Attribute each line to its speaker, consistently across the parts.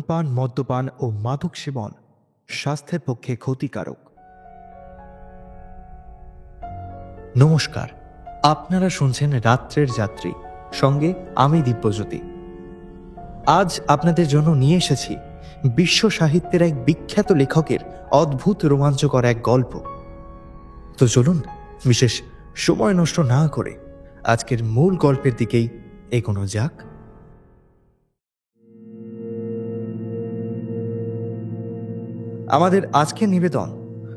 Speaker 1: ধূমপান, মদ্যপান ও মাদক সেবন স্বাস্থ্যের পক্ষে ক্ষতিকারক। নমস্কার, আপনারা শুনছেন রাত্রের যাত্রী, সঙ্গে আমি দিব্যজ্যোতি। আজ আপনাদের জন্য নিয়ে এসেছি বিশ্ব সাহিত্যের এক বিখ্যাত লেখকের অদ্ভুত রোমাঞ্চকর এক গল্প। তো চলুন বিশেষ সময় নষ্ট না করে আজকের মূল গল্পের দিকেই এগোনো যাক। আমাদের আজকের নিবেদন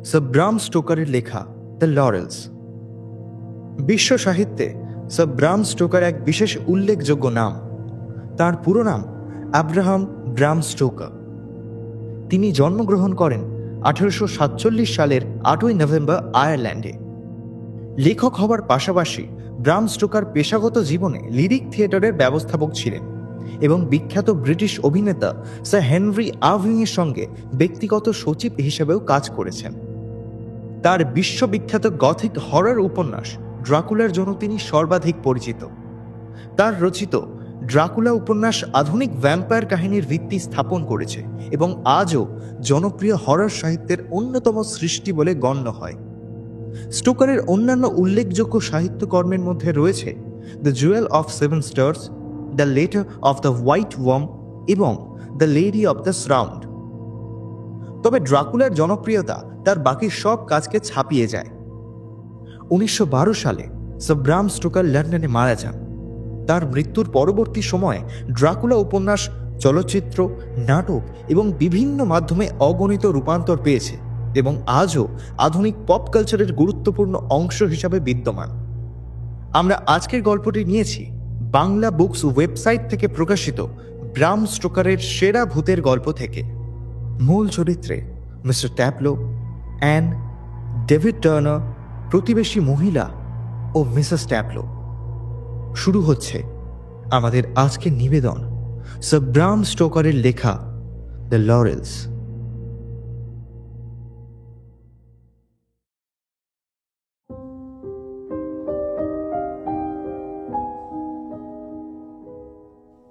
Speaker 1: স্যার ব্রাম স্টোকারের লেখা দ্য লরেলস। বিশ্ব সাহিত্যে স্যার ব্রাম স্টোকার এক বিশেষ উল্লেখযোগ্য নাম। তার পুরো নাম আব্রাহাম ব্রাম স্টোকার। তিনি জন্মগ্রহণ করেন 1847 সালের 8ই নভেম্বর আয়ারল্যান্ডে। লেখক হওয়ার পাশাপাশি ব্রাম স্টোকার পেশাগত জীবনে লিরিক থিয়েটারের ব্যবস্থাপক ছিলেন এবং বিখ্যাত ব্রিটিশ অভিনেতা স্যার হেনরি আর্ভিংয়ের সঙ্গে ব্যক্তিগত সচিব হিসেবেও কাজ করেছেন। তার বিশ্ববিখ্যাত গথিক হরর উপন্যাস ড্রাকুলার জন্য তিনি সর্বাধিক পরিচিত। তার রচিত ড্রাকুলা উপন্যাস আধুনিক ভ্যাম্পায়ার কাহিনীর ভিত্তি স্থাপন করেছে এবং আজও জনপ্রিয় হরর সাহিত্যের অন্যতম সৃষ্টি বলে গণ্য হয়। স্টোকারের অন্যান্য উল্লেখযোগ্য সাহিত্যকর্মের মধ্যে রয়েছে the jewel of seven stars, the letter of the white worm এবং the lady of the shroud. তবে ড্রাকুলার জনপ্রিয়তা তার বাকি সব কাজকে ছাপিয়ে যায়। 1912 সালে স্যার ব্রাম স্টোকার লন্ডনে মারা যান। তার মৃত্যুর পরবর্তী সময়ে ড্রাকুলা উপন্যাস চলচ্চিত্র, নাটক এবং বিভিন্ন মাধ্যমে অগণিত রূপান্তর পেয়েছে এবং আজও আধুনিক পপ কালচারের গুরুত্বপূর্ণ অংশ হিসাবে বিদ্যমান। আমরা আজকের গল্পটি নিয়েছি বাংলা বুকস ওয়েবসাইট থেকে প্রকাশিত ব্রাম স্টোকারের সেরা ভূতের গল্প থেকে। মূল চরিত্রে মিস্টার ট্যাপলো, অ্যান, ডেভিড টার্নার, প্রতিবেশী মহিলা ও মিসেস ট্যাপলো। শুরু হচ্ছে আমাদের আজকের নিবেদন স্যার ব্রাম স্টোকারের লেখা দ্য লরেলস।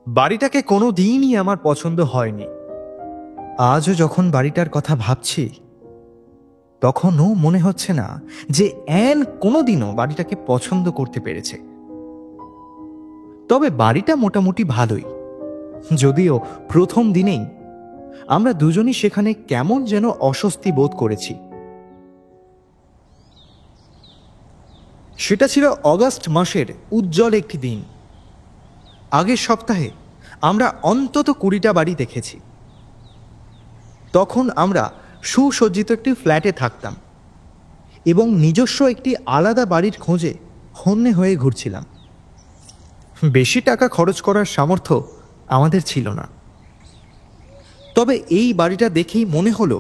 Speaker 1: বাড়িটাকে কোনো দিনই আমার পছন্দ হয়নি। আজও যখন বাড়িটার কথা ভাবছি তখনও মনে হচ্ছে না যে অ্যান কোনোদিনও বাড়িটাকে পছন্দ করতে পেরেছে। তবে বাড়িটা মোটামুটি ভালোই, যদিও প্রথম দিনেই আমরা দুজনই সেখানে কেমন যেন অস্বস্তি বোধ করেছি। সেটা ছিল অগাস্ট মাসের উজ্জ্বল একটি দিন। আগের সপ্তাহে আমরা অন্তত 20টা বাড়ি দেখেছি। তখন আমরা সুসজ্জিত একটি ফ্ল্যাটে থাকতাম এবং নিজস্ব একটি আলাদা বাড়ির খোঁজে হন্যে হয়ে ঘুরছিলাম। বেশি টাকা খরচ করার সামর্থ্য আমাদের ছিল না। তবে এই বাড়িটা দেখেই মনে হলো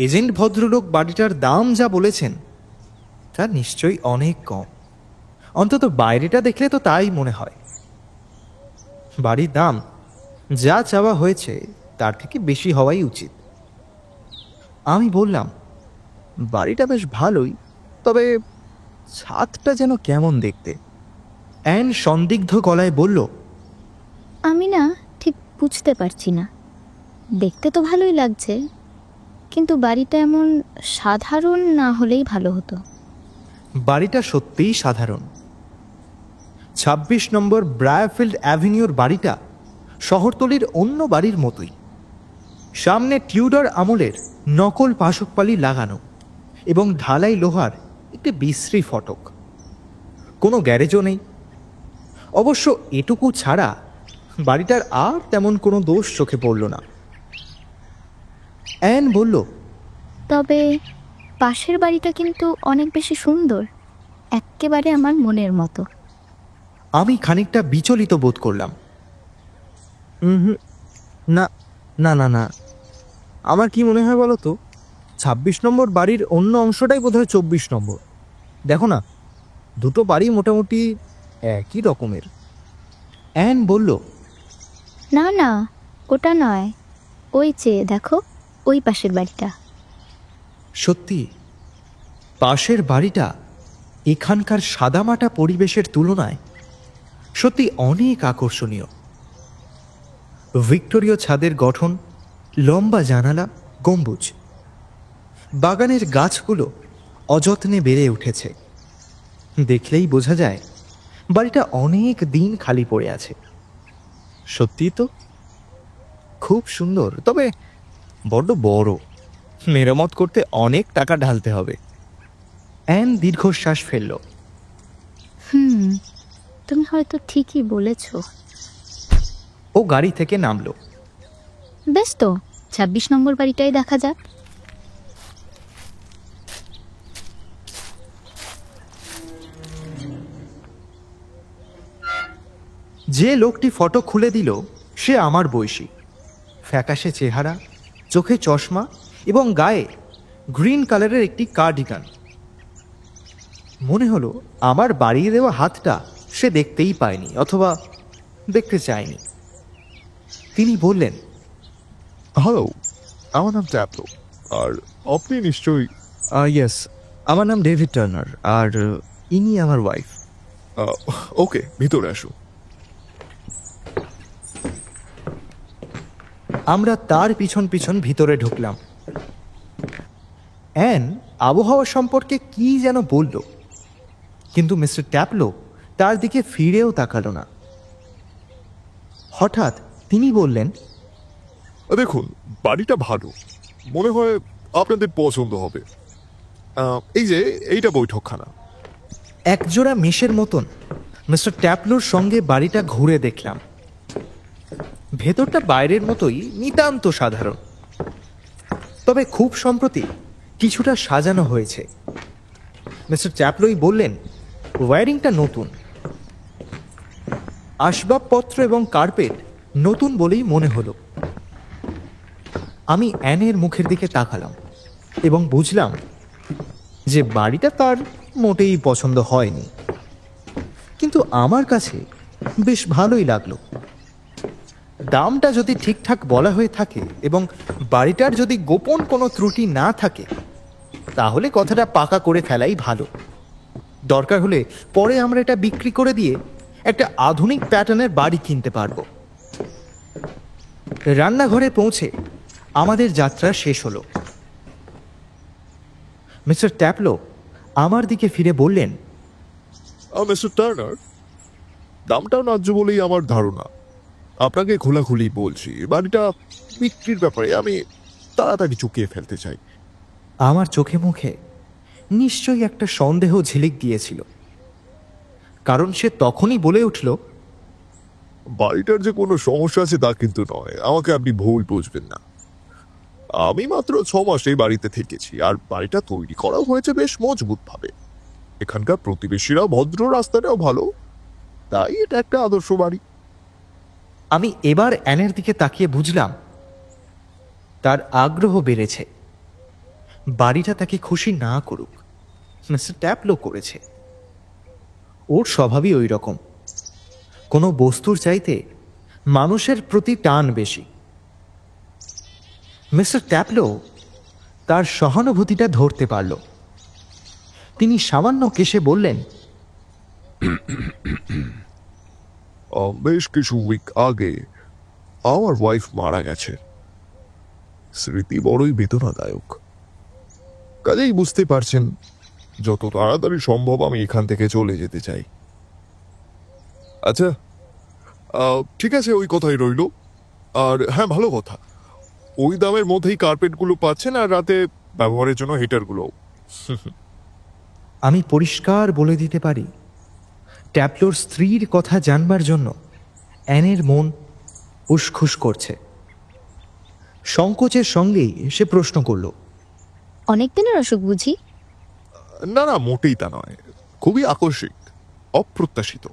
Speaker 1: এজেন্ট ভদ্রলোক বাড়িটার দাম যা বলেছেন তা নিশ্চয়ই অনেক কম। অন্তত বাইরেটা দেখলে তো তাই মনে হয়। বাড়ির দাম যা চাওয়া হয়েছে তার থেকে বেশি হওয়াই উচিত। আমি বললাম, বাড়িটা বেশ ভালোই, তবে ছাদটা যেন কেমন দেখতে। অ্যান সন্দিগ্ধ গলায় বলল,
Speaker 2: আমি না ঠিক বুঝতে পারছি না। দেখতে তো ভালোই লাগছে, কিন্তু বাড়িটা এমন সাধারণ না হলেই ভালো হতো।
Speaker 1: বাড়িটা সত্যিই সাধারণ। 26 নম্বর ব্রায়ারফিল্ড অ্যাভিনিউর বাড়িটা শহরতলির অন্য বাড়ির মতোই। সামনে টিউডার আমলের নকল পাশকপালি লাগানো এবং ঢালাই লোহার একটি বিশ্রী ফটক। কোনো গ্যারেজও নেই। অবশ্য এটুকু ছাড়া বাড়িটার আর তেমন কোনো দোষ চোখে পড়ল না। অ্যান বলল,
Speaker 2: তবে পাশের বাড়িটা কিন্তু অনেক বেশি সুন্দর, এক্কেবারে আমার মনের মতো।
Speaker 1: আমি খানিকটা বিচলিত বোধ করলাম। না না না না, আমার কি মনে হয় বলো তো, 26 নম্বর বাড়ির অন্য অংশটাই বোধহয় 24 নম্বর। দেখো না, দুটো বাড়ি মোটামুটি একই রকমের। অ্যান বলল,
Speaker 2: না না, ওটা নয়, ওই চেয়ে দেখো, ওই পাশের বাড়িটা।
Speaker 1: সত্যি পাশের বাড়িটা এখানকার সাদামাটা পরিবেশের তুলনায় সত্যি অনেক আকর্ষণীয়। ভিক্টোরীয় ছাদের গঠন, লম্বা জানালা, গম্বুজ। বাগানের গাছগুলো অযত্নে বেড়ে উঠেছে। দেখলেই বোঝা যায় বাড়িটা অনেক দিন খালি পড়ে আছে। সত্যি তো খুব সুন্দর, তবে বড্ড বড়। মেরামত করতে অনেক টাকা ঢালতে হবে। অ্যান দীর্ঘশ্বাস ফেলল।
Speaker 2: তুমি হয়তো ঠিকই বলেছ।
Speaker 1: ও গাড়ি থেকে নামলো।
Speaker 2: বেশ তো, 26 নম্বর বাড়িটাই দেখা যাক।
Speaker 1: যে লোকটি ফটো খুলে দিল সে আমার বয়সী, ফ্যাকাশে চেহারা, চোখে চশমা এবং গায়ে গ্রিন কালারের একটি কার্ডিগান। মনে হলো আমার বাড়িয়ে দেওয়া হাতটা সে দেখতেই পায়নি, অথবা দেখতে চায়নি। তিনি বললেন,
Speaker 3: হ্যালো, আমার নাম ট্যাপলো। আর আপনি নিশ্চয়ই?
Speaker 1: ইয়েস, আমার নাম ডেভিড টার্নার, আর ইনি আমার ওয়াইফ।
Speaker 3: ওকে, ভিতরে আসুন।
Speaker 1: আমরা তার পিছন পিছন ভিতরে ঢুকলাম। অ্যান আবহাওয়া সম্পর্কে কি যেন বলল, কিন্তু মিস্টার ট্যাপলো তার দিকে ফিরেও তাকালো না। হঠাৎ তিনি বললেন,
Speaker 3: দেখুন, বাড়িটা ভালো, মনে হয় আপনাদের পছন্দ হবে। এই যে এইটা বৈঠকখানা।
Speaker 1: একজোড়া মেষের মতন মিস্টার ট্যাপলোর সঙ্গে বাড়িটা ঘুরে দেখলাম। ভেতরটা বাইরের মতোই নিতান্ত সাধারণ, তবে খুব সম্প্রতি কিছুটা সাজানো হয়েছে। মিস্টার ট্যাপলোই বললেন ওয়্যারিংটা নতুন, আসবাবপত্র এবং কার্পেট নতুন বলেই মনে হলো। আমি অ্যানের মুখের দিকে তাকালাম এবং বুঝলাম যে বাড়িটা তার মোটেই পছন্দ হয়নি, কিন্তু আমার কাছে বেশ ভালোই লাগলো। দামটা যদি ঠিকঠাক বলা হয়ে থাকে এবং বাড়িটার যদি গোপন কোনো ত্রুটি না থাকে, তাহলে কথাটা পাকা করে ফেলাই ভালো। দরকার হলে পরে আমরা এটা বিক্রি করে দিয়ে একটা আধুনিক প্যাটার্নের বাড়ি কিনতে পারবো। রান্নাঘরে পৌঁছে আমাদের যাত্রা শেষ হলো। মিস্টার ট্যাপলো আমার দিকে ফিরে বললেন,
Speaker 3: মিস্টার টার্নার, দামটাও ন্যায্য বলেই আমার ধারণা। আপনাকে খোলাখুলি বলছি, বাড়িটা বিক্রির ব্যাপারে আমি তাড়াতাড়ি চুকিয়ে ফেলতে চাই।
Speaker 1: আমার চোখে মুখে নিশ্চয়ই একটা সন্দেহ ঝিলিক দিয়েছিল, কারণ সে তখনই বলে উঠল,
Speaker 3: বাড়িটার যে কোনো সমস্যা আছে তা কিন্তু নয়, আমাকে আপনি ভুল বুঝবেন না। আমি মাত্র 6 মাস এই বাড়িতে থেকেছি, আর বাড়িটা তৈরি করাও হয়েছে বেশ মজবুত ভাবে। এখানকার প্রতিবেশীরা ভদ্র, রাস্তাটাও ভালো, তাই এটা একটা আদর্শ বাড়ি।
Speaker 1: আমি এবার অ্যানের দিকে তাকিয়ে বুঝলাম তার আগ্রহ বেড়েছে। বাড়িটা তাকে খুশি না করুক, মিস্টার ট্যাপলো করেছে। ওর স্বভাবই ওই রকম, কোনো বস্তুর চাইতে মানুষের প্রতি টান বেশি। মিস্টার ট্যাপলো তার সহানুভূতিটা ধরতে পারল। তিনি সামান্য কেশে বললেন,
Speaker 3: বেশ কিছু উইক আগে আমার ওয়াইফ মারা গেছে। স্মৃতি বড়ই বেদনাদায়ক। কাজেই বুঝতে পারছেন, যত তাড়াতাড়ি সম্ভব আমি এখান থেকে চলে যেতে চাই। আচ্ছা, ঠিক আছে, ওই কথাই রইল। আর হ্যাঁ, ভালো কথা, ওই দামের মধ্যেই কার্পেটগুলো পাচ্ছেন, আর রাতে ব্যবহারের জন্য হিটারগুলো।
Speaker 1: আমি পরিষ্কার বলে দিতে পারি, ট্যাপলোর স্ত্রীর কথা জানবার জন্য অ্যানের মন উসখুস করছে। সংকোচের সঙ্গেই সে প্রশ্ন করল,
Speaker 2: অনেক দিনের অসুখ বুঝি?
Speaker 3: না না, মোটেই তা নয়, খুবই আকস্মিক, অপ্রত্যাশিত।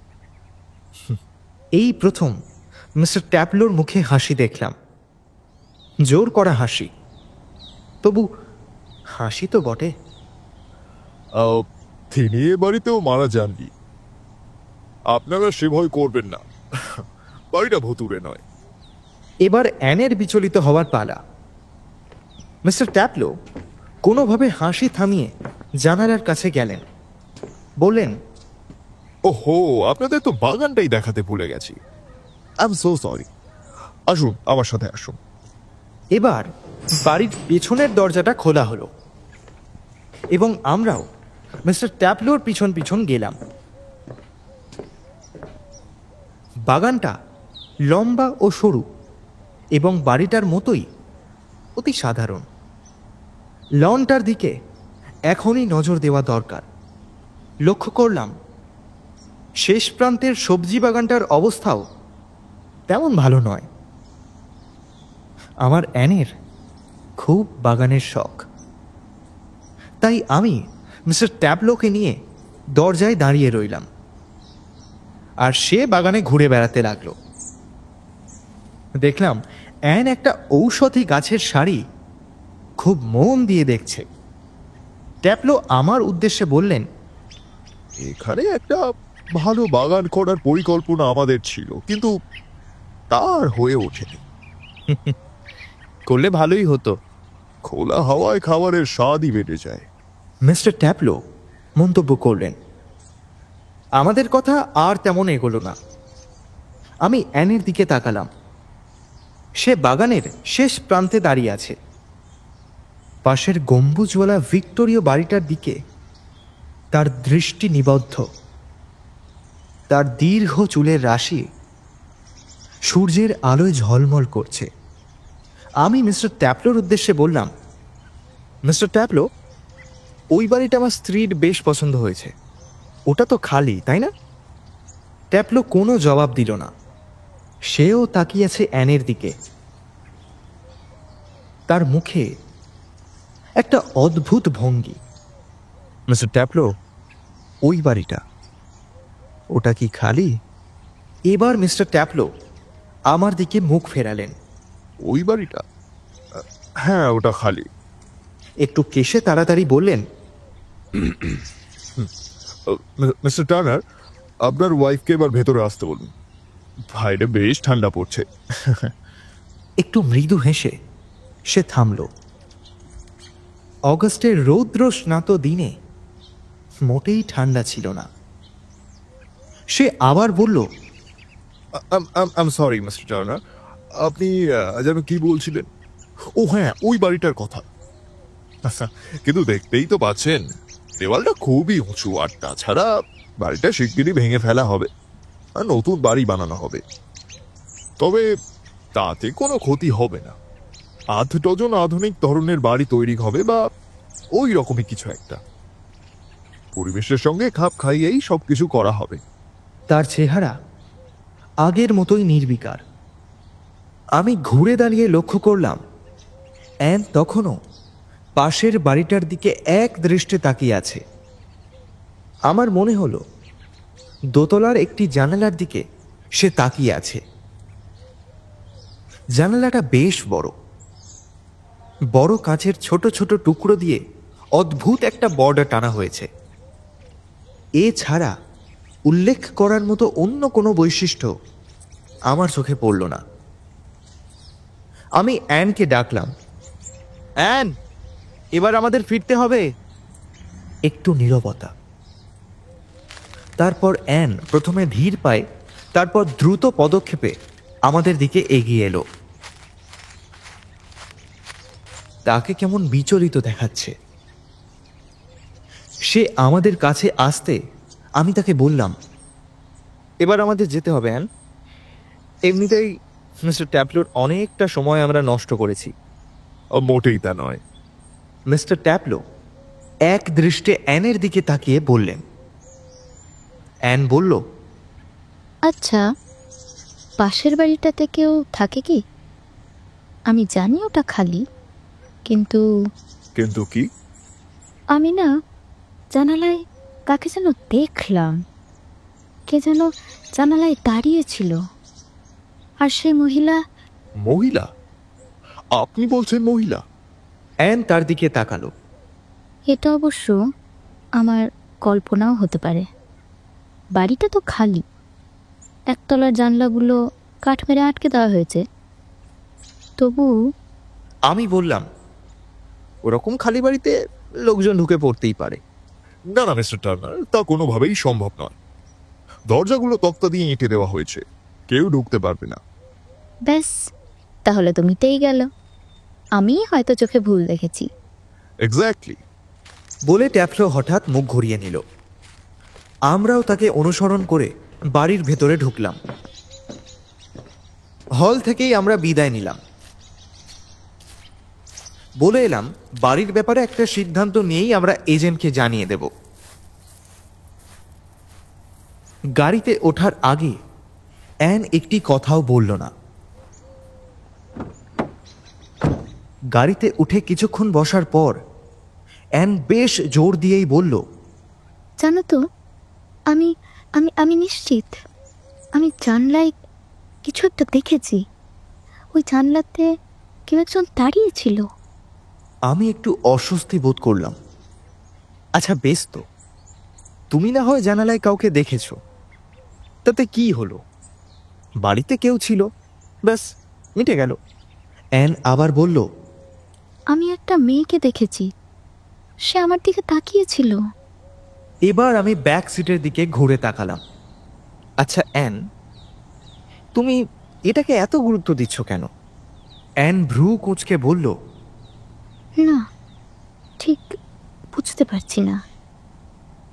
Speaker 1: এই প্রথম মিস্টার ট্যাপলোর মুখে হাসি দেখলাম, জোর করা হাসি, তবু হাসি তো বটে।
Speaker 3: তিনি এ বাড়িতেও মারা যাননি, আপনারা সে ভয় করবেন না, বাড়িটা ভুতুড়ে নয়।
Speaker 1: এবার অ্যানের বিচলিত হওয়ার পালা। মিস্টার ট্যাপলো কোনোভাবে হাসি থামিয়ে জানালার কাছে গেলেন, বললেন,
Speaker 3: ওহো, আপনাদের তো বাগানটাই দেখাতে ভুলে গেছি। I am so sorry. আসুন, আমার সাথে আসুন।
Speaker 1: এবার বাড়ির পেছনের দরজাটা খোলা হলো এবং আমরাও মিস্টার ট্যাপলোর পিছন পিছন গেলাম। বাগানটা লম্বা ও সরু এবং বাড়িটার মতোই অতি সাধারণ। লনটার দিকে এখনই নজর দেওয়া দরকার। লক্ষ্য করলাম শেষ প্রান্তের সবজি বাগানটার অবস্থাও তেমন ভালো নয়। আমার অ্যানের খুব বাগানের শখ, তাই আমি মিস্টার ট্যাবলোকে নিয়ে দরজায় দাঁড়িয়ে রইলাম আর সে বাগানে ঘুরে বেড়াতে লাগলো। দেখলাম অ্যান একটা ঔষধি গাছের সারি খুব মন দিয়ে দেখছে। ট্যাপলো আমার উদ্দেশ্যে বললেন,
Speaker 3: এখানে একটা ভালো বাগান করার পরিকল্পনা আমাদের ছিল, কিন্তু তার হয়ে ওঠেনি।
Speaker 1: করলে ভালোই হতো।
Speaker 3: খোলা হাওয়ায় খাবারের স্বাদই বেড়ে যায়।
Speaker 1: মিস্টার ট্যাপলো মন্তব্য করলেন। আমাদের কথা আর তেমন এগোলো না। আমি অ্যানের দিকে তাকালাম। সে বাগানের শেষ প্রান্তে দাঁড়িয়ে আছে। পাশের গম্বুজওয়ালা ভিক্টোরীয় বাড়িটার দিকে তার দৃষ্টি নিবদ্ধ। তার দীর্ঘ চুলের রাশি সূর্যের আলোয় ঝলমল করছে। আমি মিস্টার ট্যাপলোর উদ্দেশ্যে বললাম, মিস্টার ট্যাপলো, ওই বাড়িটা আমার স্ত্রীর বেশ পছন্দ হয়েছে। ওটা তো খালি, তাই না? ট্যাপলো কোনো জবাব দিল না। সেও তাকিয়েছে অ্যানের দিকে। তার মুখে একটা অদ্ভুত ভঙ্গি। মিস্টার ট্যাপলো, ওই বাড়িটা, ওটা কি খালি? এবার মিস্টার ট্যাপলো আমার দিকে মুখ ফেরালেন।
Speaker 3: ওই বাড়িটা? হ্যাঁ, ওটা খালি।
Speaker 1: একটু কেশে তাড়াতাড়ি বললেন,
Speaker 3: মিস্টার টার্নার, আপনার ওয়াইফকে এবার ভেতরে আসতে বলুন। বাইরে বেশ ঠান্ডা পড়ছে।
Speaker 1: একটু মৃদু হেসে সে থামল। অগস্টের রৌদ্র স্নাত দিনে মোটেই ঠান্ডা ছিল না। সে আবার বলল,
Speaker 3: আম সরি মিস্টার টার্নার, আপনি যেন কি বলছিলেন? ও হ্যাঁ, ওই বাড়িটার কথা। কিন্তু দেখতেই তো পাচ্ছেন দেওয়ালটা খুবই উঁচু, আর তাছাড়া বাড়িটা শিগগিরই ভেঙে ফেলা হবে আর নতুন বাড়ি বানানো হবে। তবে তাতে কোনো ক্ষতি হবে না। 8 ডজন আধুনিক ধরনের বাড়ি তৈরি হবে, বা ওই রকমই কিছু একটা। পরিবেশের সঙ্গে খাপ খাইয়েই সবকিছু করা হবে।
Speaker 1: তার চেহারা আগের মতোই নির্বিকার। আমি ঘুরে দাঁড়িয়ে লক্ষ্য করলাম অ্যান তখনও পাশের বাড়িটার দিকে এক দৃষ্টে তাকিয়ে আছে। আমার মনে হলো দোতলার একটি জানালার দিকে সে তাকিয়ে আছে। জানালাটা বেশ বড়। বড় কাঁচের ছোট ছোট টুকরো দিয়ে অদ্ভুত একটা বর্ডার টানা হয়েছে। এছাড়া উল্লেখ করার মতো অন্য কোনো বৈশিষ্ট্য আমার চোখে পড়ল না। আমি অ্যানকে ডাকলাম, অ্যান, এবার আমাদের ফিরতে হবে। একটু নীরবতা। তারপর অ্যান প্রথমে ধীর পায়ে, তারপর দ্রুত পদক্ষেপে আমাদের দিকে এগিয়ে এলো। তাকে কেমন বিচলিত দেখাচ্ছে। সে আমাদের কাছে আসতে আমি তাকে বললাম, এবার আমাদের যেতে হবে অ্যান। এমনিতেই মিস্টার ট্যাপলোর অনেকটা সময় আমরা নষ্ট করেছি।
Speaker 3: মোটেই তা নয়।
Speaker 1: মিস্টার ট্যাপলো এক দৃষ্টে অ্যানের দিকে তাকিয়ে বললেন। অ্যান বলল,
Speaker 2: আচ্ছা, পাশের বাড়িটাতে কেউ থাকে কি? আমি জানি ওটা খালি, কিন্তু
Speaker 3: কিন্তু কি?
Speaker 2: আমি না জানালায় কাকে যেন দেখলাম। কে যেন জানালায় দাঁড়িয়েছিল। আর সেই মহিলা।
Speaker 3: মহিলা? আপনি বলছেন মহিলা?
Speaker 1: অ্যান তার দিকে তাকালো।
Speaker 2: এটা অবশ্য আমার কল্পনাও হতে পারে। বাড়িটা তো খালি, একতলার জানলাগুলো কাঠ মেরে আটকে দেওয়া হয়েছে। তবু
Speaker 1: আমি বললাম, ওরকম খালি বাড়িতে লোকজন ঢুকে পড়তেই পারে।
Speaker 3: না না মিস্টার টার্নার, তা কোনোভাবেই সম্ভব নয়। দরজাগুলো তক্তা দিয়ে এঁটে দেওয়া হয়েছে, কেউ ঢুকতে পারবে না।
Speaker 2: ব্যাস, তাহলে তো মিটেই গেল। আমি হয়তো চোখে ভুল দেখেছি।
Speaker 3: এক্স্যাক্টলি।
Speaker 1: বলে ট্যাফলো হঠাৎ মুখ ঘুরিয়ে নিল। আমরাও তাকে অনুসরণ করে বাড়ির ভেতরে ঢুকলাম। হল থেকেই আমরা বিদায় নিলাম। বলে এলাম বাড়ির ব্যাপারে একটা সিদ্ধান্ত নিয়েই আমরা এজেন্টকে জানিয়ে দেব। গাড়িতে ওঠার আগে অ্যান একটি কথাও বলল না। গাড়িতে উঠে কিছুক্ষণ বসার পর অ্যান বেশ জোর দিয়েই বলল,
Speaker 2: জানো তো, আমি আমি আমি নিশ্চিত আমি জানলায় কিছু একটা দেখেছি। ওই জানলাতে কেউ একজন দাঁড়িয়েছিল।
Speaker 1: আমি একটু অস্বস্তি বোধ করলাম। আচ্ছা বেশ, তো তুমি না হয় জানালায় কাউকে দেখেছো, তাতে কি হলো? বাড়িতে কেউ ছিল, ব্যাস মিটে গেল। অ্যান আবার বলল,
Speaker 2: আমি একটা মেয়েকে দেখেছি, সে আমার দিকে তাকিয়েছিল।
Speaker 1: এবার আমি ব্যাক সিটের দিকে ঘুরে তাকালাম। আচ্ছা অ্যান, তুমি এটাকে এত গুরুত্ব দিচ্ছ কেন? অ্যান ভ্রু কুঁচকে বলল,
Speaker 2: না, ঠিক বুঝতে পারছি না।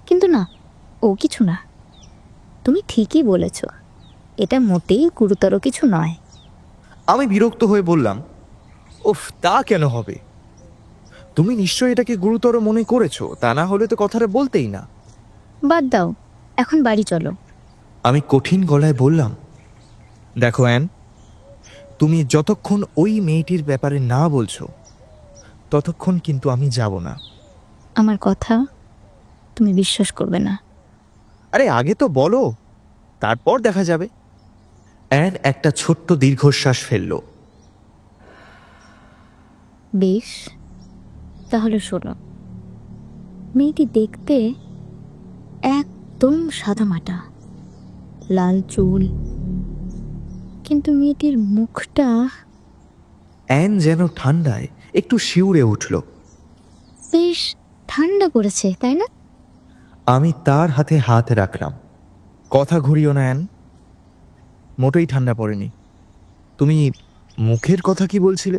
Speaker 2: কিন্তু না, ও কিছু না। তুমি ঠিকই বলেছ, এটা মোটেই গুরুতর কিছু নয়।
Speaker 1: আমি বিরক্ত হয়ে বললাম, ওফ, তা কেন হবে? তুমি নিশ্চয়ই এটাকে গুরুতর মনে করেছো, তা না হলে তো কথাটা বলতেই না।
Speaker 2: বাদ দাও, এখন বাড়ি চলো।
Speaker 1: আমি কঠিন গলায় বললাম, দেখো অ্যান, তুমি যতক্ষণ ওই মেয়েটির ব্যাপারে না বলছো ততক্ষণ কিন্তু আমি যাব না।
Speaker 2: আমার কথা তুমি বিশ্বাস করবে না।
Speaker 1: আরে আগে তো বলো, তারপর দেখা যাবে। অ্যান একটা ছোট্ট দীর্ঘশ্বাস ফেলল।
Speaker 2: বেশ, তাহলে শোনো। মেয়েটি দেখতে একদম সাদামাটা, লাল চুল, কিন্তু মেয়েটির মুখটা
Speaker 1: অ্যান যেন ঠান্ডায় একটু শিউরে উঠল।
Speaker 2: বেশ ঠান্ডা পড়েছে, তাই না?
Speaker 1: আমি তার হাতে হাত রাখলাম। কথা ঘুরিও না অ্যান, মোটেই ঠান্ডা পড়েনি। তুমি মুখের কথা কি বলছিলে?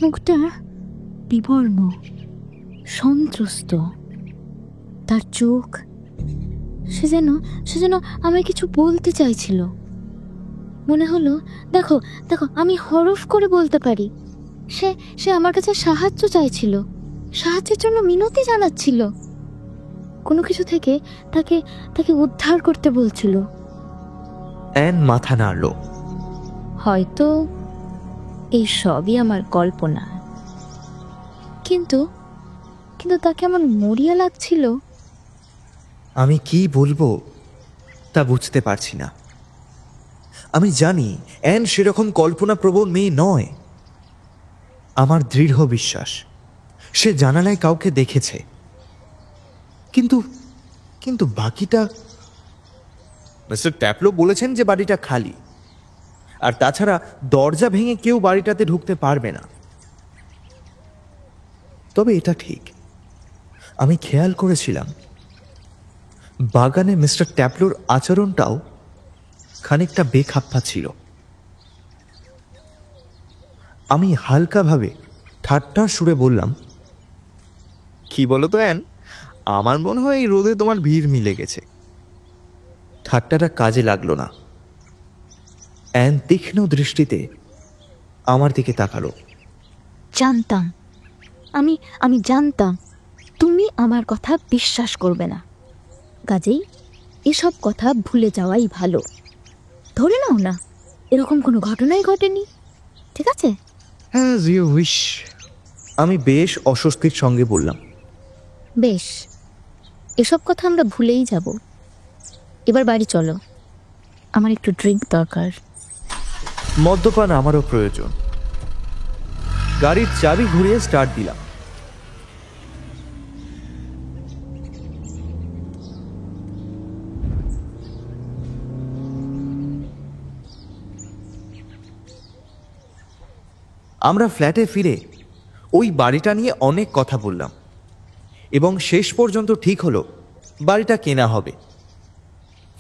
Speaker 2: মুখটা বিবর্ণ, সন্ত্রস্ত। তার চোখ, সে যেন আমায় কিছু বলতে চাইছিল। মনে হলো, দেখো দেখো, আমি হরফ করে বলতে পারি। সে আমার কাছে সাহায্য চাইছিল, সাহায্যের জন্য মিনতি জানাচ্ছিল, কোনো কিছু থেকে তাকে তাকে উদ্ধার করতে বলছিল।
Speaker 1: অ্যান মাথা নাড়ল।
Speaker 2: হয়তো এই সবই আমার কল্পনা, কিন্তু কিন্তু তাকে আমার মরিয়া লাগছিল।
Speaker 1: আমি কি বলবো তা বুঝতে পারছি না। আমি জানি অ্যান সেরকম কল্পনাপ্রবণ মেয়ে নয়। আমার দৃঢ় বিশ্বাস সে জানালায় কাউকে দেখেছে। কিন্তু কিন্তু বাকিটা, মিস্টার ট্যাপলো বলেছেন যে বাড়িটা খালি, আর তাছাড়া দরজা ভেঙে কেউ বাড়িটাতে ঢুকতে পারবে না। তবে এটা ঠিক, আমি খেয়াল করেছিলাম বাগানে মিস্টার ট্যাপলোর আচরণটাও খানিকটা বেখাপ্পা ছিল। আমি হালকাভাবে ঠাট্টার সুরে বললাম, কি বলো তো অ্যান, আমার মনে হয় এই রোদে তোমার ভিড় মিলে গেছে। ঠাট্টাটা কাজে লাগলো না। অ্যান তীক্ষ্ণ দৃষ্টিতে আমার দিকে তাকালো।
Speaker 2: জানতাম, আমি জানতাম তুমি আমার কথা বিশ্বাস করবে না। কাজেই এসব কথা ভুলে যাওয়াই ভালো। ধরে নাও না এরকম কোনো ঘটনাই ঘটেনি, ঠিক আছে?
Speaker 1: হ্যাঁ, ইউ উইশ। আমি বেশ অস্বস্তির সঙ্গে বললাম।
Speaker 2: বেশ, এসব কথা আমরা ভুলেই যাব। এবার বাড়ি চলো, আমার একটু ড্রিঙ্ক দরকার।
Speaker 1: মদ্যপান আমারও প্রয়োজন। গাড়ির চাবি ঘুরিয়ে স্টার্ট দিলাম। আমরা ফ্ল্যাটে ফিরে ওই বাড়িটা নিয়ে অনেক কথা বললাম এবং শেষ পর্যন্ত ঠিক হলো বাড়িটা কেনা হবে।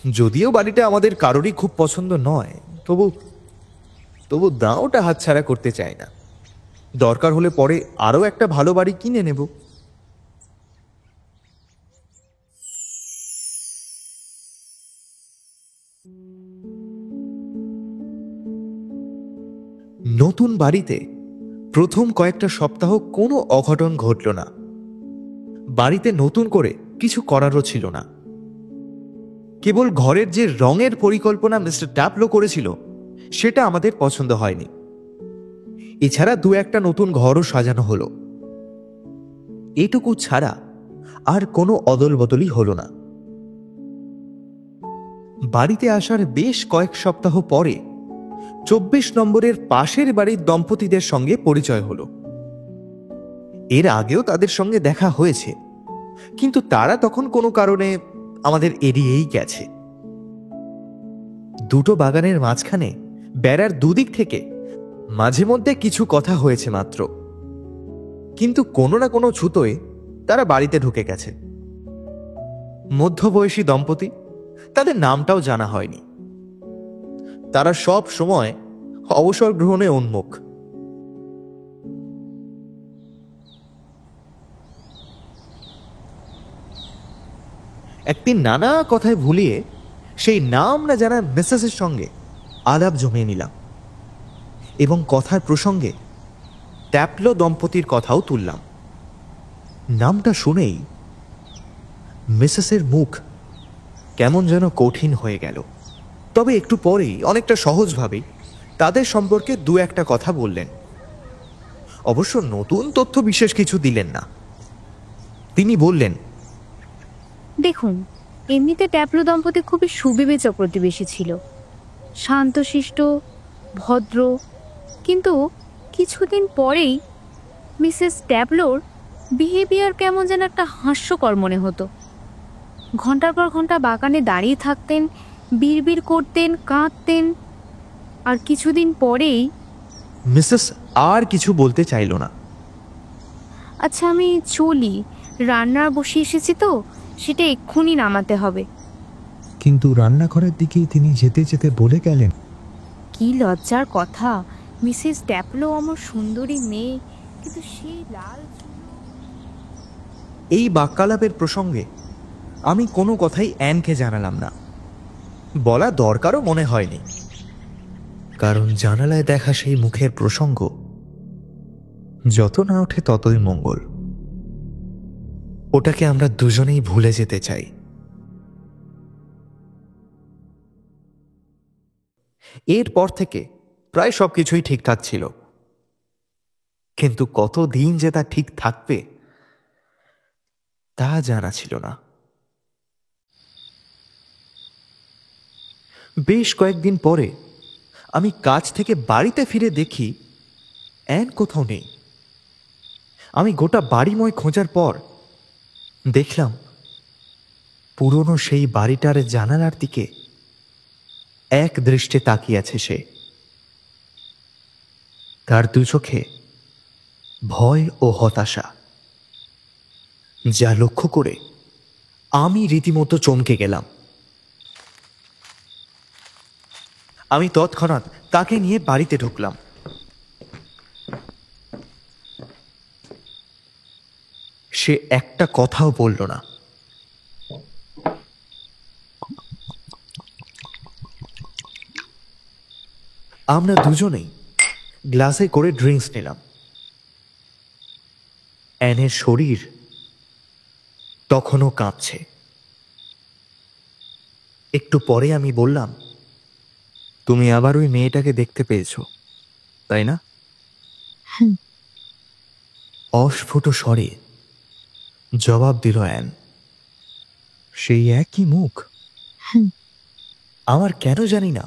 Speaker 1: যদিও বাড়িটা আমাদের কারোরই খুব পছন্দ নয়, তবু তবু দাঁওটা হাতছাড়া করতে চাই না। দরকার হলে পরে আরও একটা ভালো বাড়ি কিনে নেব। নতুন বাড়িতে প্রথম কয়েকটা সপ্তাহ কোনো অঘটন ঘটল না। বাড়িতে নতুন করে কিছু করারও ছিল না। কেবল ঘরের যে রঙের পরিকল্পনা মিস্টার ট্যাপলো করেছিল সেটা আমাদের পছন্দ হয়নি। এছাড়া দু একটা নতুন ঘরও সাজানো হলো। এটুকু ছাড়া আর কোনো অদল বদলই হলো না। বাড়িতে আসার বেশ কয়েক সপ্তাহ পরে 24 নম্বরের পাশের বাড়ির দম্পতিদের সঙ্গে পরিচয় হলো। এর আগেও তাদের সঙ্গে দেখা হয়েছে, কিন্তু তারা তখন কোনো কারণে আমাদের এড়িয়েই গেছে। দুটো বাগানের মাঝখানে বেড়ার দুদিক থেকে মাঝে মধ্যে কিছু কথা হয়েছে মাত্র, কিন্তু কোনো না কোনো ছুতোয় তারা বাড়িতে ঢুকে গেছে। মধ্যবয়সী দম্পতি, তাদের নামটাও জানা হয়নি। তারা সব সময় অবসর গ্রহণে উন্মুখ। একদিন নানা কথায় ভুলিয়ে সেই নাম না জানা মিসেসের সঙ্গে আলাপ জমিয়ে নিলাম এবং কথার প্রসঙ্গে ট্যাপলো দম্পতির কথাও তুললাম। নামটা শুনেই মিসেসের মুখ কেমন যেন কঠিন হয়ে গেল। তবে একটু পরেই অনেকটা সহজভাবেই তাদের সম্পর্কে দু একটা কথা বললেন। অবশ্য নতুন তথ্য বিশেষ কিছু দিলেন না। তিনি বললেন,
Speaker 2: দেখুন, এমনিতে ট্যাপলো দম্পতি খুবই সুবিবেচক প্রতিবেশী ছিল, শান্তশিষ্ট, ভদ্র। কিন্তু কিছুদিন পরেই মিসেস ট্যাপলোর বিহেভিয়ার কেমন যেন একটা হাস্যকর মনে হতো। ঘন্টার পর ঘন্টা বাগানে দাঁড়িয়ে থাকতেন, বিড়বিড় করতেন, কাঁদতেন। আর কিছুদিন পরেই
Speaker 1: মিসেস আর কিছু বলতে চাইল না।
Speaker 2: আচ্ছা, আমি চলি, রান্না বসিয়ে এসেছি তো, সেটা এক্ষুনি নামাতে হবে।
Speaker 4: কিন্তু রান্নাঘরের দিকেই তিনি যেতে যেতে বলে গেলেন,
Speaker 2: কি লজ্জার কথা, মিসেস ট্যাপলো আমার সুন্দরী মেয়ে, কিন্তু সেই লাল
Speaker 1: এই বাক্যালাপের প্রসঙ্গে আমি কোনো কথাই অ্যানকে জানালাম না। বলা দরকারও মনে হয়নি, কারণ জানালায় দেখা সেই মুখের প্রসঙ্গ যত না ওঠে ততই মঙ্গল। ওটাকে আমরা দুজনেই ভুলে যেতে চাই। এরপর থেকে প্রায় সবকিছুই ঠিকঠাক ছিল, কিন্তু কতদিন যে তা ঠিক থাকবে তা জানা ছিল না। বেশ কয়েকদিন পরে আমি কাজ থেকে বাড়িতে ফিরে দেখি অ্যান কোথাও নেই। আমি গোটা বাড়িময় খোঁজার পর দেখলাম পুরনো সেই বাড়িটার জানালার দিকে এক দৃষ্টে তাকিয়ে আছে সে। তার দু চোখে ভয় ও হতাশা, যা লক্ষ্য করে আমি রীতিমতো চমকে গেলাম। আমি তৎক্ষণাৎ তাকে নিয়ে বাড়িতে ঢুকলাম। সে একটা কথাও বলল না। আমরা দুজনেই গ্লাসে করে ড্রিঙ্কস নিলাম। অ্যানের শরীর তখনও কাঁপছে। একটু পরে আমি বললাম, তুমি আবার ওই মেয়েটাকে দেখতে পেয়েছো, তাই না? অস্ফুট স্বরে জবাব দিল অ্যান। সেই একই মুখ। আমার কেন জানি না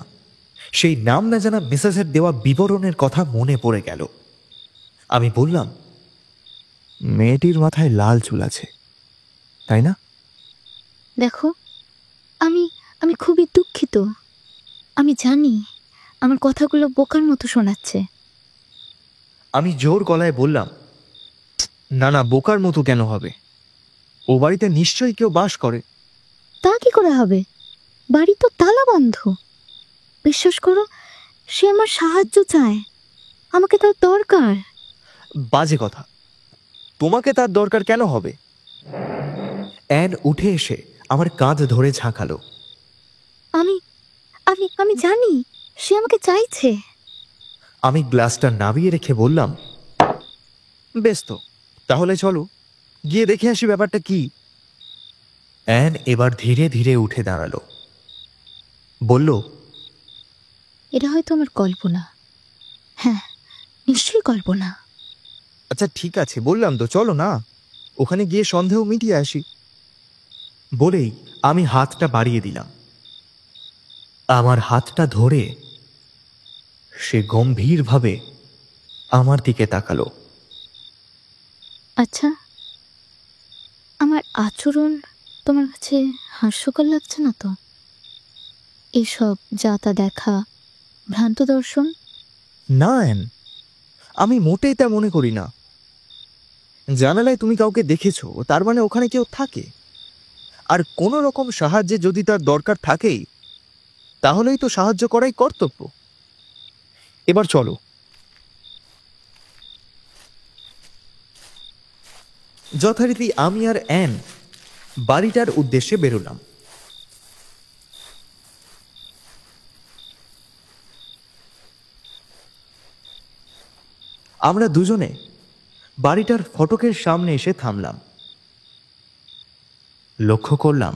Speaker 1: সেই নাম না জানা মিসেসের দেওয়া বিবরণের কথা মনে পড়ে গেল। আমি বললাম, মেয়েটির মাথায় লাল চুল আছে, তাই না?
Speaker 2: দেখো, আমি আমি খুবই দুঃখিত। আমি জানি আমার কথাগুলো বোকার মতো শোনাচ্ছে।
Speaker 1: আমি জোর গলায় বললাম, না না, বোকার মতো কেন হবে? ও বাড়িতে নিশ্চয়ই কেউ বাস করে।
Speaker 2: তা কি করে হবে? বাড়ি তো তালা বন্ধ। বিশ্বাস করো, সে আমার সাহায্য চায়, আমাকে তার দরকার।
Speaker 1: বাজে কথা, তোমাকে তার দরকার কেন হবে? অ্যান উঠে এসে আমার কাঁধ ধরে ঝাঁকালো।
Speaker 2: আমি আমি আমি জানি সে আমাকে চাইছে।
Speaker 1: আমি গ্লাসটা নামিয়ে রেখে বললাম, বেশ তো, তাহলে চলো গিয়ে দেখে আসি ব্যাপারটা কি। অ্যান এবার ধীরে ধীরে উঠে দাঁড়ালো, বলল,
Speaker 2: এটা হয়তো আমার কল্পনা। হ্যাঁ, নিশ্চয়ই কল্পনা।
Speaker 1: আচ্ছা ঠিক আছে, বললাম তো, চলো না, ওখানে গিয়ে সন্দেহ মিটিয়ে আসি। বলেই আমি হাতটা বাড়িয়ে দিলাম। আমার হাতটা ধরে সে গম্ভীরভাবে আমার দিকে তাকালো।
Speaker 2: আচ্ছা, আমার আচরণ তোমার কাছে হাস্যকর লাগছে না তো? এসব যা তা দেখা, ভ্রান্ত দর্শন?
Speaker 1: না অ্যান, আমি মোটেই তা মনে করি না। জানালায় তুমি কাউকে দেখেছো, তার মানে ওখানে কেউ থাকে। আর কোনো রকম সাহায্যে যদি তার দরকার থাকেই, তাহলেই তো সাহায্য করাই কর্তব্য। এবার চলো। যথারীতি আমি আর অ্যান বাড়িটার উদ্দেশ্যে বেরোলাম। আমরা দুজনে বাড়িটার ফটকের সামনে এসে থামলাম। লক্ষ্য করলাম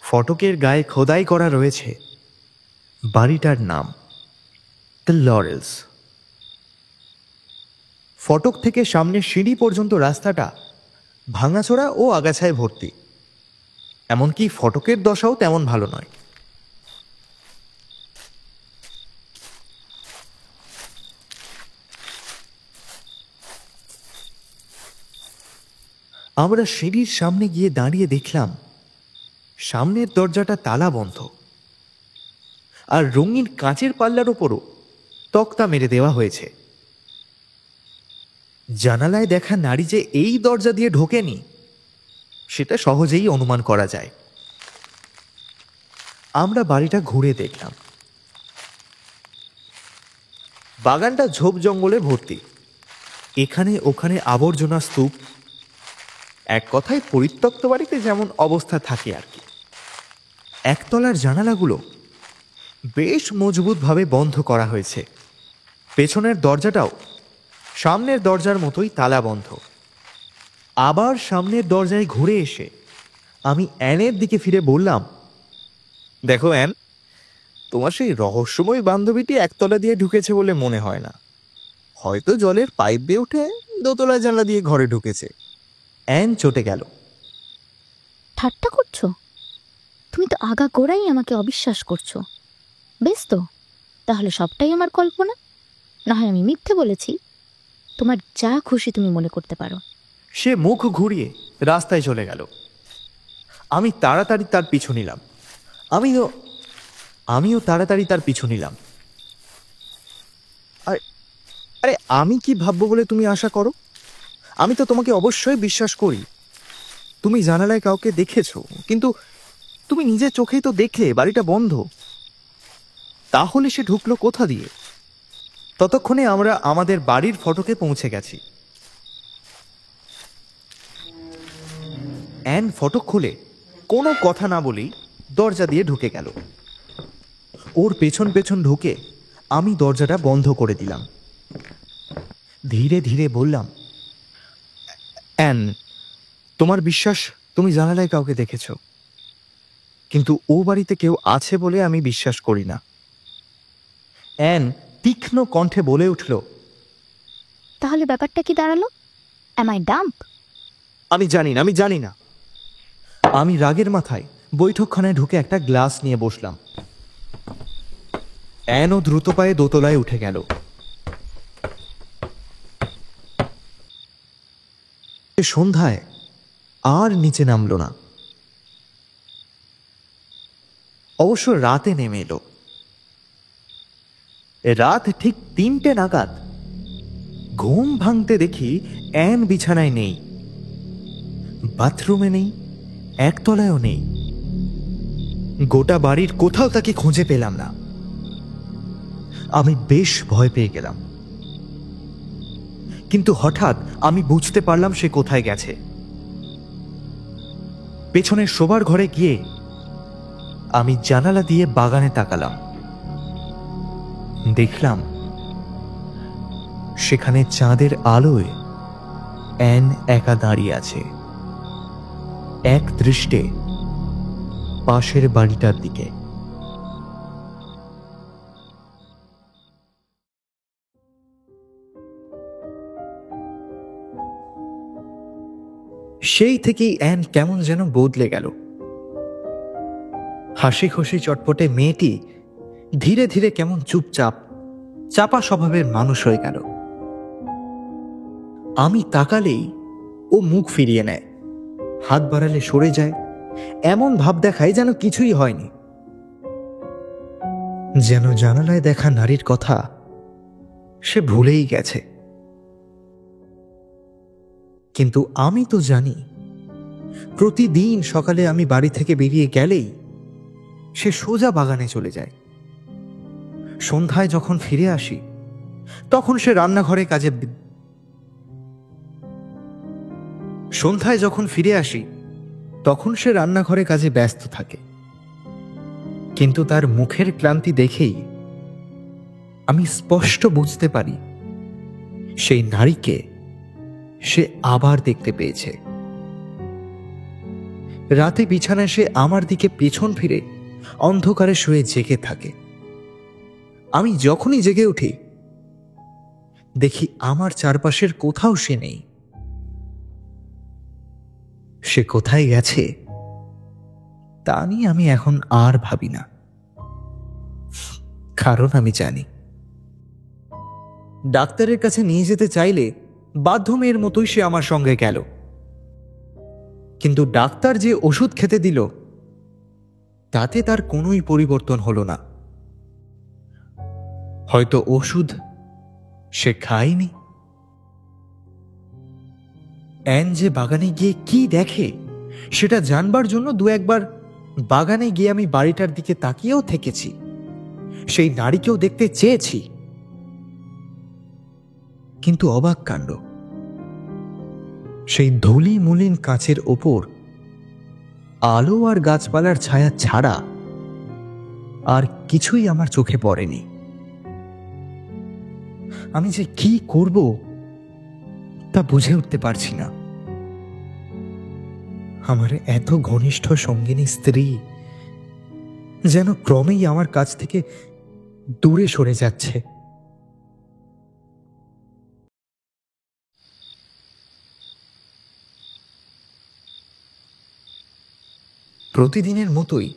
Speaker 1: ফটকের গায়ে খোদাই করা রয়েছে বাড়িটার নাম, দ্য লরেলস। ফটক থেকে সামনের সিঁড়ি পর্যন্ত রাস্তাটা ভাঙাচোরা ও আগাছায় ভর্তি। এমনকি ফটকের দশাও তেমন ভালো নয়। আমরা সিঁড়ির সামনে গিয়ে দাঁড়িয়ে দেখলাম সামনের দরজাটা তালা বন্ধ, আর রঙিন কাঁচের পাল্লার ওপরও তক্তা মেরে দেওয়া হয়েছে। জানালায় দেখা নারী যে এই দরজা দিয়ে ঢোকেনি সেটা সহজেই অনুমান করা যায়। আমরা বাড়িটা ঘুরে দেখলাম। বাগানটা ঝোপ জঙ্গলে ভর্তি, এখানে ওখানে আবর্জনা স্তূপ। এক কথায় পরিত্যক্ত বাড়িতে যেমন অবস্থা থাকে আর কি। একতলার জানালাগুলো বেশ মজবুতভাবে বন্ধ করা হয়েছে। পেছনের দরজাটাও সামনের দরজার মতোই তালা বন্ধ। আবার সামনের দরজায় ঘুরে এসে আমি অ্যানের দিকে ফিরে বললাম, দেখো অ্যান, তোমার সেই রহস্যময় বান্ধবীটি একতলা দিয়ে ঢুকেছে বলে মনে হয় না। হয়তো জলের পাইপ বেয়ে উঠে দোতলা জানলা দিয়ে ঘরে ঢুকেছে। অ্যান চটে গেল।
Speaker 2: ঠাট্টা করছো? তুমি তো আগাগোড়াই আমাকে অবিশ্বাস করছো। বেশ তো, তাহলে সবটাই আমার কল্পনা, না হয় আমি মিথ্যে বলেছি। তোমার যা খুশি তুমি মনে করতে পারো।
Speaker 1: সে মুখ ঘুরিয়ে রাস্তায় চলে গেল। আমি তাড়াতাড়ি তার পিছু নিলাম। আমিও তাড়াতাড়ি তার পিছু নিলাম। আরে আমি কি ভাববো বলে তুমি আশা করো? আমি তো তোমাকে অবশ্যই বিশ্বাস করি। তুমি জানালায় কাউকে দেখেছো, কিন্তু তুমি নিজের চোখেই তো দেখলে বাড়িটা বন্ধ। তাহলে সে ঢুকলো কোথা দিয়ে? ততক্ষণে আমরা আমাদের বাড়ির ফটকে পৌঁছে গেছি। অ্যান ফটক খুলে কোনো কথা না বলেই দরজা দিয়ে ঢুকে গেল। ওর পেছন পেছন ঢুকে আমি দরজাটা বন্ধ করে দিলাম। ধীরে ধীরে বললাম, অ্যান, তোমার বিশ্বাস তুমি জানালায় কাউকে দেখেছ, কিন্তু ও বাড়িতে কেউ আছে বলে আমি বিশ্বাস করি না। অ্যান তীক্ষ্ণ কণ্ঠে বলে উঠল,
Speaker 2: তাহলে ব্যাপারটা কি দাঁড়ালো? Am I dump?
Speaker 1: আমি জানি না। আমি রাগের মাথায় বৈঠকখানায় ঢুকে একটা গ্লাস নিয়ে বসলাম। অ্যানও দ্রুত পায়ে দোতলায় উঠে গেল। সন্ধ্যায় আর নিচে নামল না। অবশ্য রাতে নেমে এলো। রাত ঠিক 3টে নাগাদ ঘুম ভাঙতে দেখি অ্যান বিছানায় নেই, বাথরুমে নেই, একতলায়ও নেই। গোটা বাড়ির কোথাও তাকে খুঁজে পেলাম না। আমি বেশ ভয় পেয়ে গেলাম, কিন্তু হঠাৎ আমি বুঝতে পারলাম সে কোথায় গেছে। পেছনের শোবার ঘরে গিয়ে আমি জানালা দিয়ে বাগানে তাকালাম। দেখলাম সেখানে চাঁদের আলোয় অ্যান একা দাঁড়িয়ে আছে, এক দৃষ্টে পাশের বাড়িটার দিকে। সেই থেকেই অ্যান কেমন যেন বদলে গেল। হাসি খুশি চটপটে মেয়েটি ধীরে ধীরে কেমন চুপচাপ চাপা স্বভাবের মানুষ হয়ে গেল। আমি তাকালেই ও মুখ ফিরিয়ে নেয়, হাত বাড়ালে সরে যায়, এমন ভাব দেখায় যেন কিছুই হয়নি, যেন জানালায় দেখা নারীর কথা সে ভুলেই গেছে। কিন্তু আমি তো জানি প্রতিদিন সকালে আমি বাড়ি থেকে বেরিয়ে গেলেই সে সোজা বাগানে চলে যায়। সন্ধ্যায় যখন ফিরে আসি তখন সে রান্নাঘরে কাজে ব্যস্ত থাকে। কিন্তু তার মুখের ক্লান্তি দেখেই আমি স্পষ্ট বুঝতে পারি সেই নারীকে সে আবার দেখতে পেয়েছে। রাতে বিছানায় সে আমার দিকে পেছন ফিরে অন্ধকারে শুয়ে জেগে থাকে। আমি যখনই জেগে উঠি দেখি আমার চারপাশের কোথাও সে নেই। সে কোথায় গেছে তা নিয়ে আমি এখন আর ভাবি না, কারণ আমি জানি ডাক্তারের কাছে নিয়ে যেতে চাইলে বাধ্য মেয়ের মতোই সে আমার সঙ্গে গেল। কিন্তু ডাক্তার যে ওষুধ খেতে দিল তাতে তার কোনোই পরিবর্তন হলো না। হয়তো ওষুধ সে খায়নি। অ্যান যে বাগানে গিয়ে কি দেখে সেটা জানবার জন্য দু একবার বাগানে গিয়ে আমি বাড়িটার দিকে তাকিয়েও থেকেছি, সেই নারীকেও দেখতে চেয়েছি। কিন্তু অবাক কাণ্ড, সেই ধূলি মলিন কাঁচের ওপর আলো আর গাছপালার ছায়া ছাড়া আর কিছুই আমার চোখে পড়েনি। আমি যে কি করব তা বুঝে উঠতে পারছি না। আমার এত ঘনিষ্ঠ সঙ্গিনী স্ত্রী যেন ক্রমেই আমার কাছ থেকে দূরে সরে যাচ্ছে। প্রতিদিনের মতোই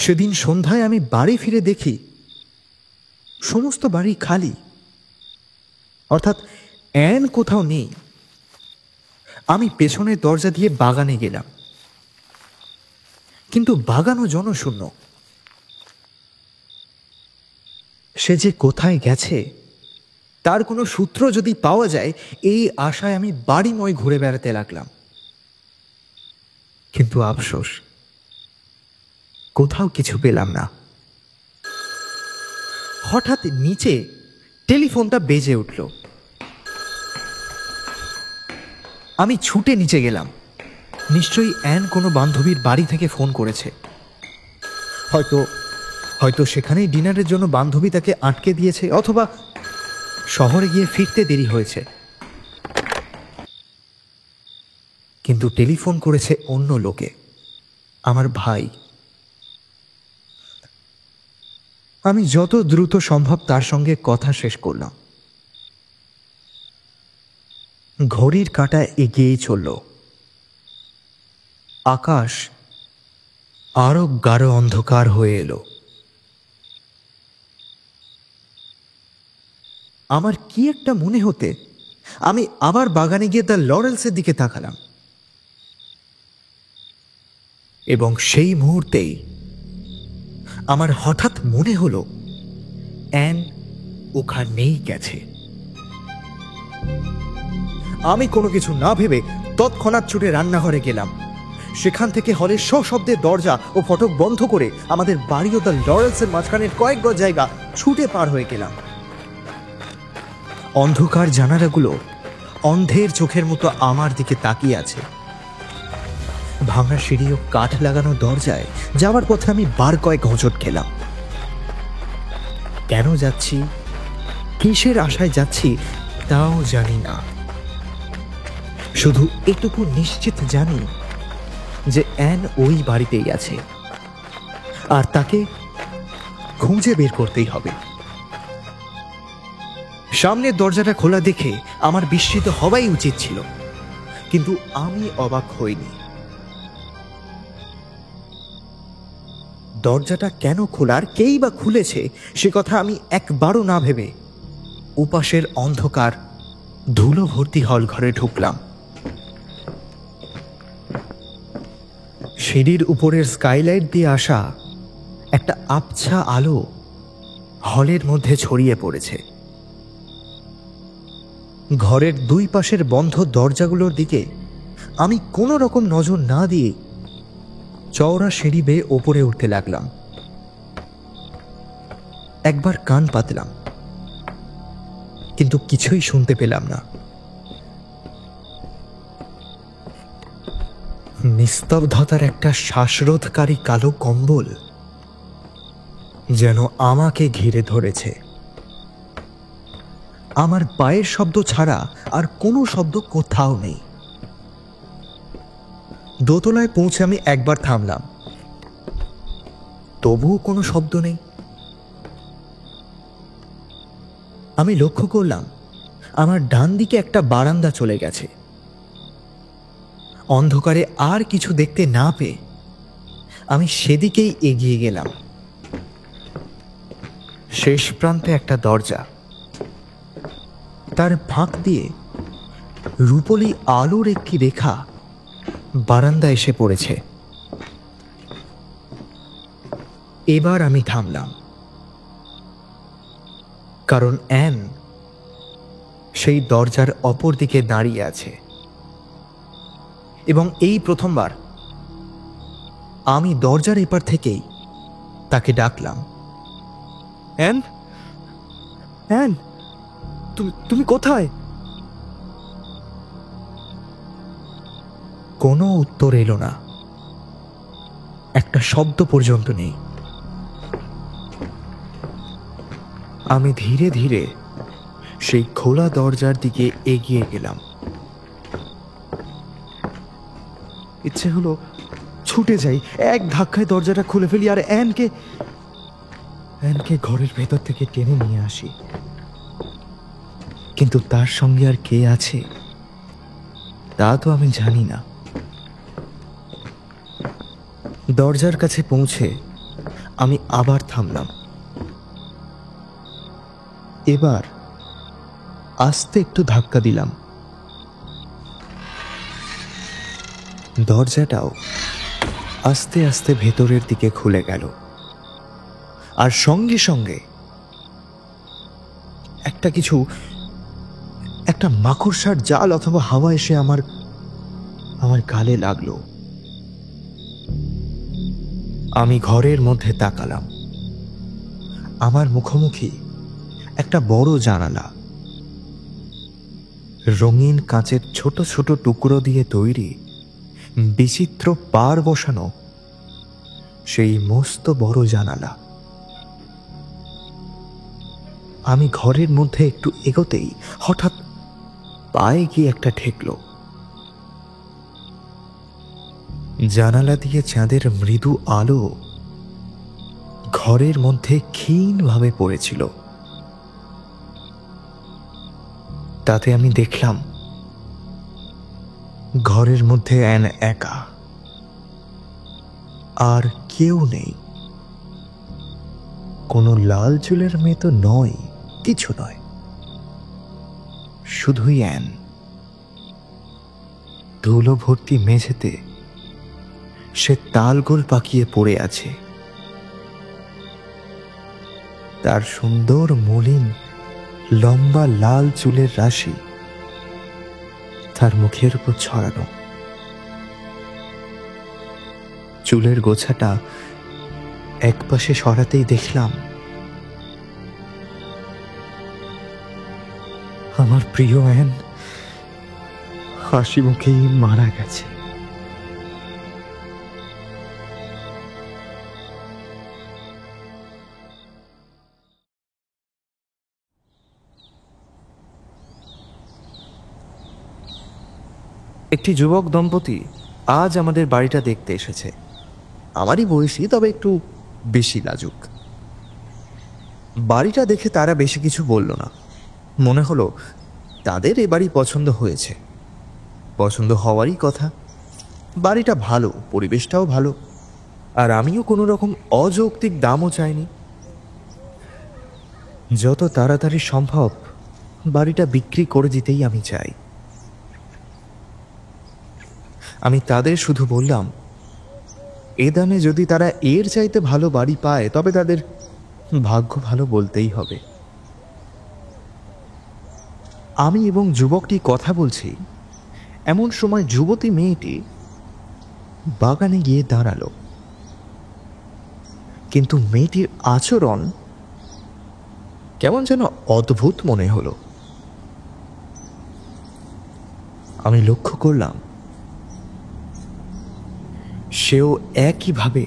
Speaker 1: সেদিন সন্ধ্যায় আমি বাড়ি ফিরে দেখি সমস্ত বাড়ি খালি, অর্থাৎ অ্যান কোথাও নেই। আমি পেছনের দরজা দিয়ে বাগানে গেলাম, কিন্তু বাগানও জনশূন্য। সে যে কোথায় গেছে তার কোনো সূত্র যদি পাওয়া যায় এই আশায় আমি বাড়িময় ঘুরে বেড়াতে লাগলাম। কিন্তু আফসোস, কোথাও কিছু পেলাম না। হঠাৎ নিচে টেলিফোনটা বেজে উঠল। আমি ছুটে নিচে গেলাম। নিশ্চয়ই অ্যান কোনো বান্ধবীর বাড়ি থেকে ফোন করেছে। হয়তো সেখানেই ডিনারের জন্য বান্ধবী তাকে আটকে দিয়েছে, অথবা শহরে গিয়ে ফিরতে দেরি হয়েছে। কিন্তু টেলিফোন করেছে অন্য লোকে, আমার ভাই। আমি যত দ্রুত সম্ভব তার সঙ্গে কথা শেষ করলাম। ঘড়ির কাঁটা এগিয়েই চলল। আকাশ আরো গাঢ় অন্ধকার হয়ে এলো। আমার কি একটা মনে হতে আমি আবার বাগানে গিয়ে দ্য লরেলসের দিকে তাকালাম, এবং সেই মুহূর্তেই আমার হঠাৎ মনে হলো অ্যান ওখানেই গেছে। আমি কোনো কিছু না ভেবে তৎক্ষণাৎ ছুটে রান্নাঘরে গেলাম। সেখান থেকে হলের সশব্দে দরজা ও ফটক বন্ধ করে আমাদের বাড়ি ও দ্য লরেলসের মাঝখানের কয়েক গজ জায়গা ছুটে পার হয়ে গেলাম। অন্ধকার জানালাগুলো অন্ধের চোখের মতো আমার দিকে তাকিয়ে আছে। ভাঙা সিঁড়ি ও কাঠ লাগানো দরজায় যাওয়ার পথে আমি বার কয়েক হোঁচট খেলাম। কেন যাচ্ছি, কিসের আশায় যাচ্ছি তাও জানি না। শুধু এটুকু নিশ্চিত জানি যে অ্যান ওই বাড়িতেই আছে, আর তাকে খুঁজে বের করতেই হবে। সামনের দরজাটা খোলা দেখে আমার বিস্মিত হওয়াই উচিত ছিল, কিন্তু আমি অবাক হইনি। দরজাটা কেন খোলার, কেই বা খুলেছে সে কথা আমি একবারও না ভেবে উপাসের অন্ধকার ধুলো ভর্তি হল ঘরে ঢুকলাম। সিঁড়ির উপরের স্কাইলাইট দিয়ে আসা একটা আবছা আলো হলের মধ্যে ছড়িয়ে পড়েছে। ঘরের দুই পাশের বন্ধ দরজাগুলোর দিকে আমি কোনো রকম নজর না দিয়ে চওড়া সিঁড়ি বেয়ে ওপরে উঠতে লাগলাম। একবার কান পাতলাম, কিন্তু কিছুই শুনতে পেলাম না। নিস্তব্ধতার একটা শ্বাসরোধকারী কালো কম্বল যেন আমাকে ঘিরে ধরেছে। আমার পায়ের শব্দ ছাড়া আর কোনো শব্দ কোথাও নেই। দোতলায় পৌঁছে আমি একবার থামলাম, তবুও কোনো শব্দ নেই। আমি লক্ষ্য করলাম আমার ডান দিকে একটা বারান্দা চলে গেছে। অন্ধকারে আর কিছু দেখতে না পেয়ে আমি সেদিকেই এগিয়ে গেলাম। শেষ প্রান্তে একটা দরজা, তার ফাঁক দিয়ে রূপলি আলোর একটি রেখা বারান্দা এসে পড়েছে। এবার আমি থামলাম, কারণ অ্যান সেই দরজার অপর দিকে দাঁড়িয়ে আছে, এবং এই প্রথমবার আমি দরজার এপার থেকেই তাকে ডাকলাম, অ্যান, অ্যান, তুমি কোথায়? কোনো উত্তর এলো না, একটা শব্দ পর্যন্ত নেই। আমি ধীরে ধীরে সেই খোলা দরজার দিকে এগিয়ে গেলাম। ইচ্ছে হলো ছুটে যাই, এক ধাক্কায় দরজাটা খুলে ফেলি আর অ্যানকে ঘরের ভেতর থেকে টেনে নিয়ে আসি। কিন্তু তার সঙ্গে আর কে আছে তা তো আমি জানি না। দরজার কাছে পৌঁছে আমি আবার থামলাম। এবার আস্তে একটু ধাক্কা দিলাম। দরজাটাও আস্তে আস্তে ভেতরের দিকে খুলে গেল, আর সঙ্গে সঙ্গে একটা মাকড়সার জাল অথবা হাওয়া এসে আমার গালে লাগলো। আমি ঘরের মধ্যে তাকালাম। আমার মুখোমুখি একটা বড় জানালা, রঙিন কাঁচের ছোট ছোট টুকরো দিয়ে তৈরি বিচিত্র পার বসানো সেই মস্ত বড় জানালা। আমি ঘরের মধ্যে একটু এগোতেই হঠাৎ পায়ে গিয়ে একটা ঠেকলো। জানালা দিয়ে চাঁদের মৃদু আলো ঘরের মধ্যে ক্ষীণভাবে পড়েছিল। তাতে আমি দেখলাম ঘরের মধ্যে অ্যান একা, আর কেউ নেই। কোনো লাল চুলের মেয়ে তো নয়, কিছু নয়, শুধুই অ্যান। ধুলো ভর্তি মেঝেতে সে তালগোল পাকিয়ে পড়ে আছে। তার সুন্দর মলিন লম্বা লাল চুলের রাশি তার মুখের উপর ছড়ানো। চুলের গোছাটা একপাশে সরাতেই দেখলাম আমার প্রিয় অ্যান হাসি মুখেই মারা গেছে। একটি যুবক দম্পতি আজ আমাদের বাড়িটা দেখতে এসেছে। আমারই বয়সী, তবে একটু বেশি লাজুক। বাড়িটা দেখে তারা বেশি কিছু বলল না। মনে হলো তাদের এ বাড়ি পছন্দ হয়েছে। পছন্দ হওয়ারই কথা। বাড়িটা ভালো, পরিবেশটাও ভালো, আর আমিও কোনো রকম অযৌক্তিক দামও চাইনি। যত তাড়াতাড়ি সম্ভব বাড়িটা বিক্রি করে দিতেই আমি চাই। আমি তাদের শুধু বললাম, এ দামে যদি তারা এর চাইতে ভালো বাড়ি পায় তবে তাদের ভাগ্য ভালো বলতেই হবে। আমি এবং যুবকটি কথা বলছি, এমন সময় যুবতী মেয়েটি বাগানে গিয়ে দাঁড়ালো। কিন্তু মেয়েটির আচরণ কেমন যেন অদ্ভুত মনে হলো। আমি লক্ষ্য করলাম সেও একইভাবে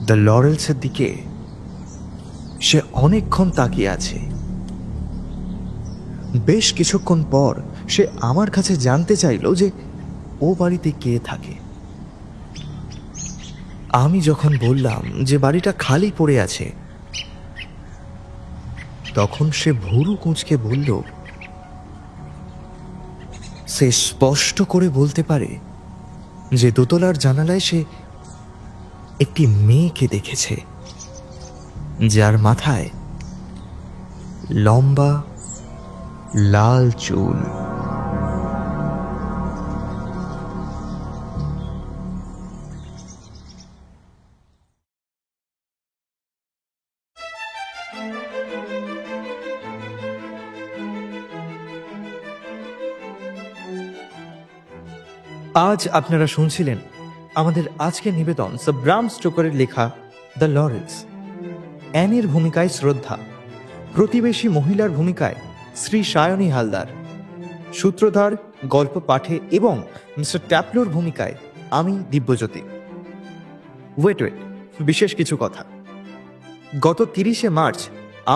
Speaker 1: দ্য লরেলসের দিকে সে অনেকক্ষণ তাকিয়ে আছে। বেশ কিছুক্ষণ পর সে আমার কাছে জানতে চাইল যে ও বাড়িতে কে থাকে। আমি যখন বললাম যে বাড়িটা খালি পড়ে আছে, তখন সে ভুরু কুঁচকে বলল সে স্পষ্ট করে বলতে পারে যে দোতলার জানালায় সে একটি মেয়েকে দেখেছে, যার মাথায় লম্বা লাল চুল। আজ আপনারা শুনছিলেন আমাদের আজকের নিবেদন স্যার ব্রাম স্টোকারের লেখা দ্য লরেলস। অ্যানের ভূমিকায় শ্রদ্ধা, প্রতিবেশী মহিলার ভূমিকায় শ্রী সায়নী হালদার, সূত্রধার, গল্প পাঠে এবং মিস্টার ট্যাপলোর ভূমিকায় আমি দিব্যজ্যোতি। ওয়েট, বিশেষ কিছু কথা। গত 30শে মার্চ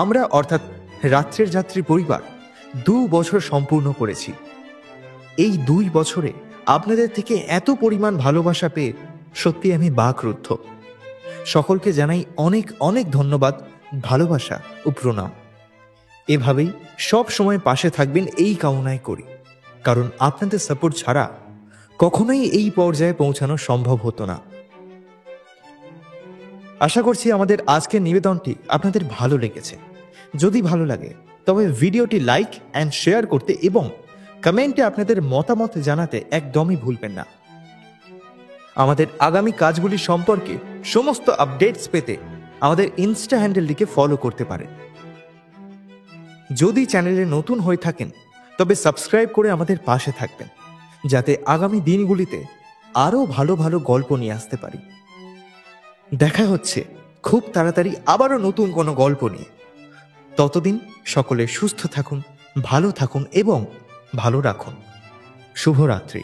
Speaker 1: আমরা অর্থাৎ রাত্রের যাত্রী পরিবার 2 বছর সম্পূর্ণ করেছি। এই 2 বছরে আপনাদের থেকে এত পরিমাণ ভালোবাসা পেয়ে সত্যি আমি বাকরুদ্ধ। সকলকে জানাই অনেক অনেক ধন্যবাদ, ভালোবাসা ও প্রণাম। এভাবেই সব সময় পাশে থাকবেন এই কামনাই করি, কারণ আপনাদের সাপোর্ট ছাড়া কখনোই এই পর্যায়ে পৌঁছানো সম্ভব হতো না। আশা করছি আমাদের আজকের নিবেদনটি আপনাদের ভালো লেগেছে। যদি ভালো লাগে তবে ভিডিওটি লাইক অ্যান্ড শেয়ার করতে এবং কমেন্টে আপনাদের মতামত জানাতে একদমই ভুলবেন না। আমাদের আগামী কাজগুলি সম্পর্কে সমস্ত আপডেটস পেতে আমাদের ইনস্টা হ্যান্ডেলটিকে ফলো করতে পারেন। যদি চ্যানেলে নতুন হয়ে থাকেন তবে সাবস্ক্রাইব করে আমাদের পাশে থাকবেন, যাতে আগামী দিনগুলিতে আরও ভালো ভালো গল্প নিয়ে আসতে পারি। দেখা হচ্ছে খুব তাড়াতাড়ি আবারও নতুন কোনো গল্প নিয়ে। ততদিন সকলে সুস্থ থাকুন, ভালো থাকুন এবং ভালো রাখুন। শুভরাত্রি।